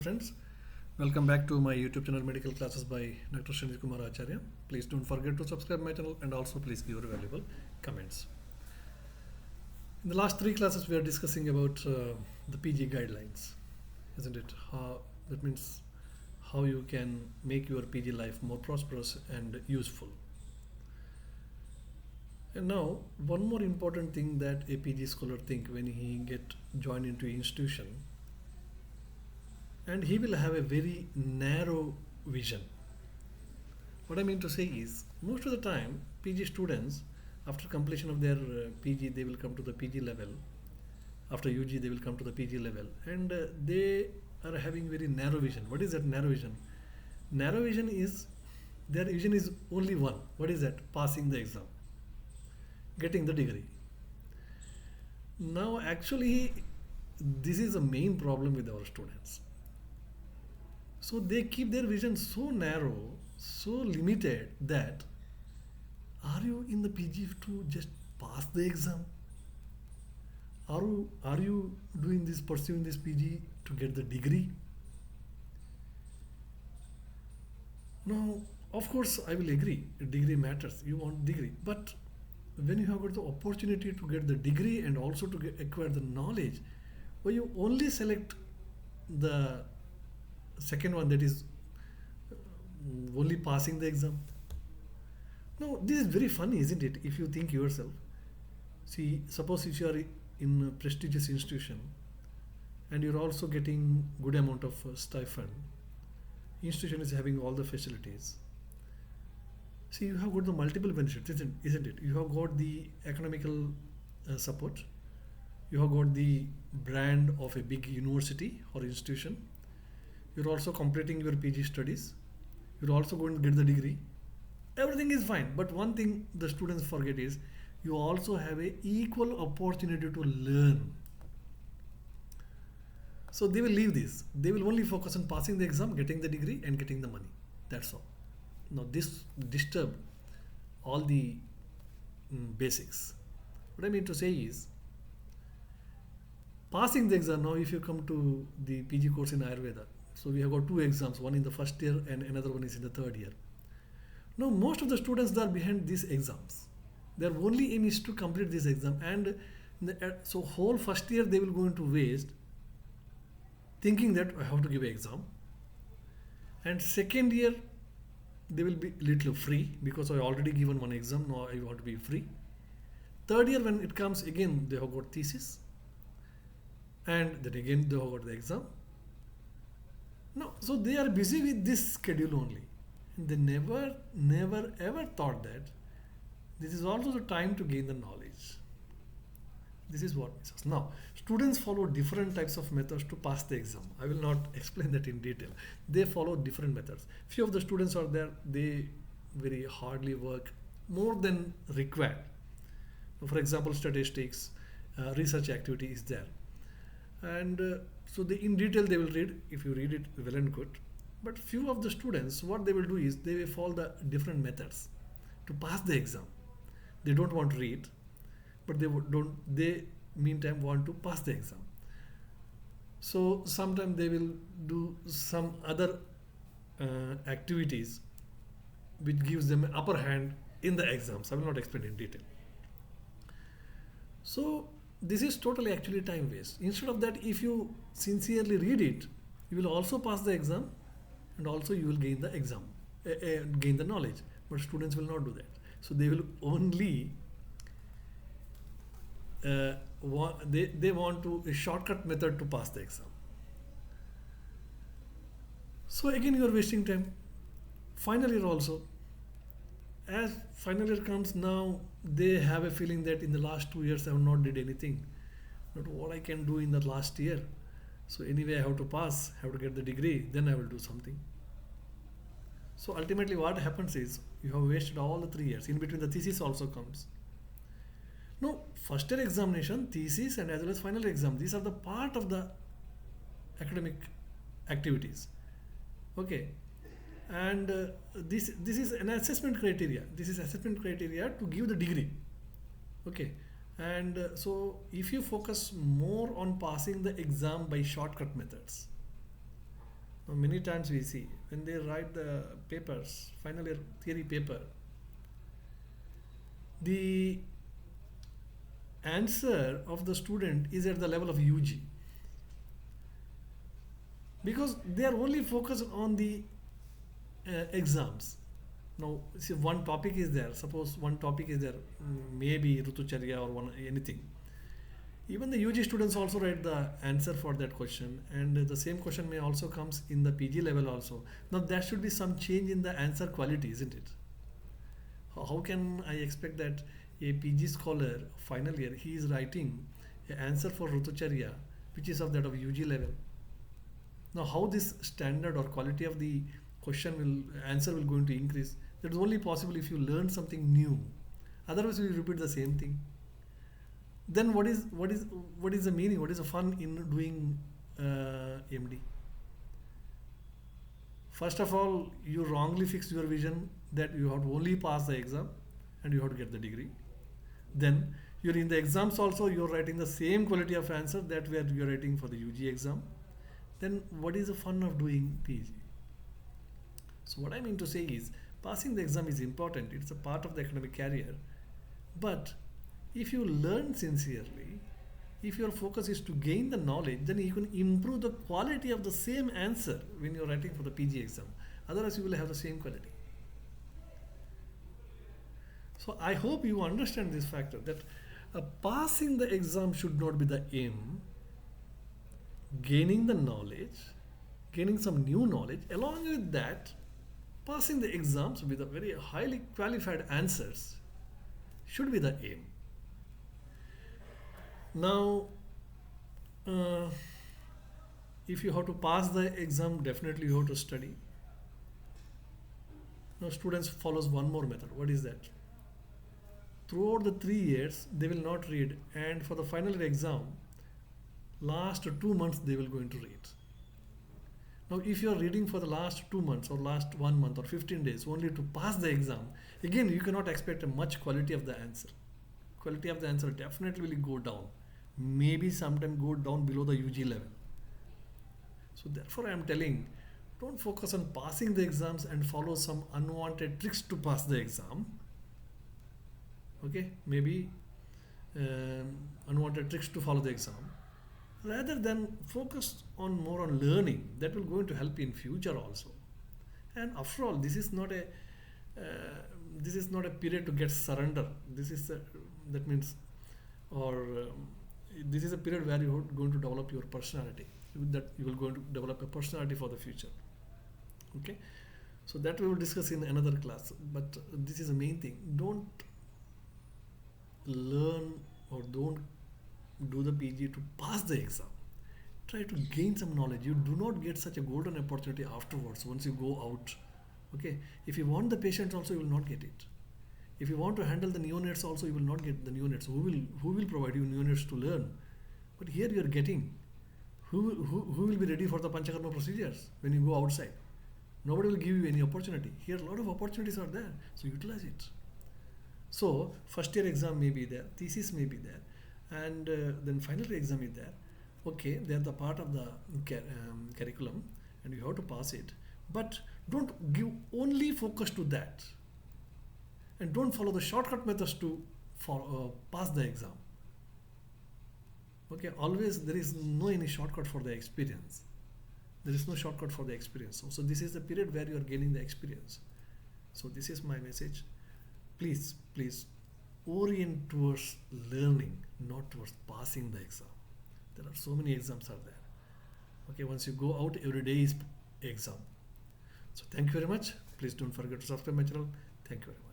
Friends, welcome back to my YouTube channel Medical Classes by Dr. Srinidhi Kumar Acharya. Please don't forget to subscribe my channel and also please give your valuable comments. In the last three classes we are discussing about the PG guidelines, isn't it? That means how you can make your PG life more prosperous and useful. And now one more important thing that a PG scholar think when he get joined into institution, and he will have a very narrow vision. What I mean to say is, most of the time, PG students, after completion of their PG, they will come to the PG level. After UG, they will come to the PG level, and they are having very narrow vision. What is that narrow vision? Narrow vision is their vision is only one. What is that? Passing the exam, getting the degree. Now, actually, this is the main problem with our students. So they keep their vision so narrow, so limited that are you in the PG to just pass the exam? Are you doing this, pursuing this PG to get the degree? Now, of course, I will agree. A degree matters. You want degree, but when you have got the opportunity to get the degree and also to acquire the knowledge, why you only select the second one, that is only passing the exam? Now, this is very funny, isn't it? If you think yourself. See, suppose if you are in a prestigious institution and you're also getting good amount of stipend, institution is having all the facilities. See, you have got the multiple benefits, isn't it? You have got the economical support. You have got the brand of a big university or institution. You're also completing your PG studies. You're also going to get the degree. Everything is fine. But one thing the students forget is you also have a equal opportunity to learn. So they will leave this. They will only focus on passing the exam, getting the degree, and getting the money. That's all. Now this disturb all the basics. What I mean to say is, passing the exam, now if you come to the PG course in Ayurveda, so we have got two exams, one in the first year and another one is in the third year. Now most of the students that are behind these exams, their only aim is to complete this exam, and so whole first year they will go into waste thinking that I have to give an exam, and second year they will be little free because I already given one exam, now I want to be free. Third year when it comes, again they have got thesis, and then again they have got the exam. No, so they are busy with this schedule only. And they never ever thought that this is also the time to gain the knowledge. This is what it says. Now, students follow different types of methods to pass the exam. I will not explain that in detail. They follow different methods. Few of the students are there, they very hardly work more than required. For example, statistics, research activity is there. And so in detail they will read. If you read it, well and good. But few of the students, what they will do is they will follow the different methods to pass the exam. They don't want to read, but they meantime want to pass the exam. So sometimes they will do some other activities which gives them an upper hand in the exams. I will not explain in detail. So this is totally actually time waste. Instead of that, if you sincerely read it, you will also pass the exam, and also you will gain the exam, gain the knowledge. But students will not do that. So they will only they want to a shortcut method to pass the exam. So again you are wasting time. Final year also, as final year comes now, they have a feeling that in the last 2 years I have not did anything, not what I can do in the last year. So anyway I have to pass, have to get the degree, then I will do something. So ultimately what happens is you have wasted all the 3 years. In between the thesis also comes. No, first year examination, thesis, and as well as final exam, these are the part of the academic activities. Okay. And this is an assessment criteria. This is assessment criteria to give the degree. Okay. And so if you focus more on passing the exam by shortcut methods, Many times we see when they write the papers, final year theory paper, the answer of the student is at the level of UG, because they are only focused on the exams. Now, see, one topic is there. Suppose one topic is there, maybe Rutucharya or one anything. Even the UG students also write the answer for that question, and the same question may also comes in the PG level also. Now, there should be some change in the answer quality, isn't it? How can I expect that a PG scholar final year he is writing an answer for Rutucharya which is of that of UG level? Now, how this standard or quality of the question will answer will going to increase? That is only possible if you learn something new. Otherwise, you repeat the same thing. Then what is the meaning? What is the fun in doing MD? First of all, you wrongly fixed your vision that you have to only pass the exam and you have to get the degree. Then you're in the exams also, you're writing the same quality of answer that where you're writing for the UG exam. Then what is the fun of doing PG? So what I mean to say is, passing the exam is important. It's a part of the academic career. But if you learn sincerely, if your focus is to gain the knowledge, then you can improve the quality of the same answer when you're writing for the PG exam. Otherwise, you will have the same quality. So I hope you understand this factor, that passing the exam should not be the aim. Gaining the knowledge, gaining some new knowledge, along with that, passing the exams with a very highly qualified answers should be the aim. Now, if you have to pass the exam, definitely you have to study. Now, students follows one more method. What is that? Throughout the 3 years, they will not read, and for the final exam, last 2 months they will going to read. Now, if you are reading for the last 2 months or last 1 month or 15 days only to pass the exam, again you cannot expect a much quality of the answer. Quality of the answer definitely will go down. Maybe sometime go down below the UG level. So therefore I am telling, don't focus on passing the exams and follow some unwanted tricks to pass the exam. Okay, maybe unwanted tricks to follow the exam. Rather than focus on more on learning, that will going to help in future also. And after all, this is not a period to get surrender. This is that means, or this is a period where you are going to develop your personality. That you will going to develop a personality for the future. Okay, so that we will discuss in another class. But this is the main thing. Don't learn or don't do the PG to pass the exam. Try to gain some knowledge. You do not get such a golden opportunity afterwards once you go out. Okay, if you want the patients also, you will not get it. If you want to handle the neonates also, you will not get the neonates. Who will provide you neonates to learn? But here you are getting. Who will be ready for the Panchakarma procedures when you go outside? Nobody will give you any opportunity. Here a lot of opportunities are there, so utilize it. So first year exam may be there, thesis may be there, and then final year exam is there. Okay, they are the part of the curriculum, and you have to pass it. But don't give only focus to that, and don't follow the shortcut methods to pass the exam. Okay, always there is no any shortcut for the experience. There is no shortcut for the experience. So this is the period where you are gaining the experience. So this is my message. Please orient towards learning, not towards passing the exam. There are so many exams are there. Okay, once you go out, every day is exam. So thank you very much. Please don't forget to subscribe my channel. Thank you very much.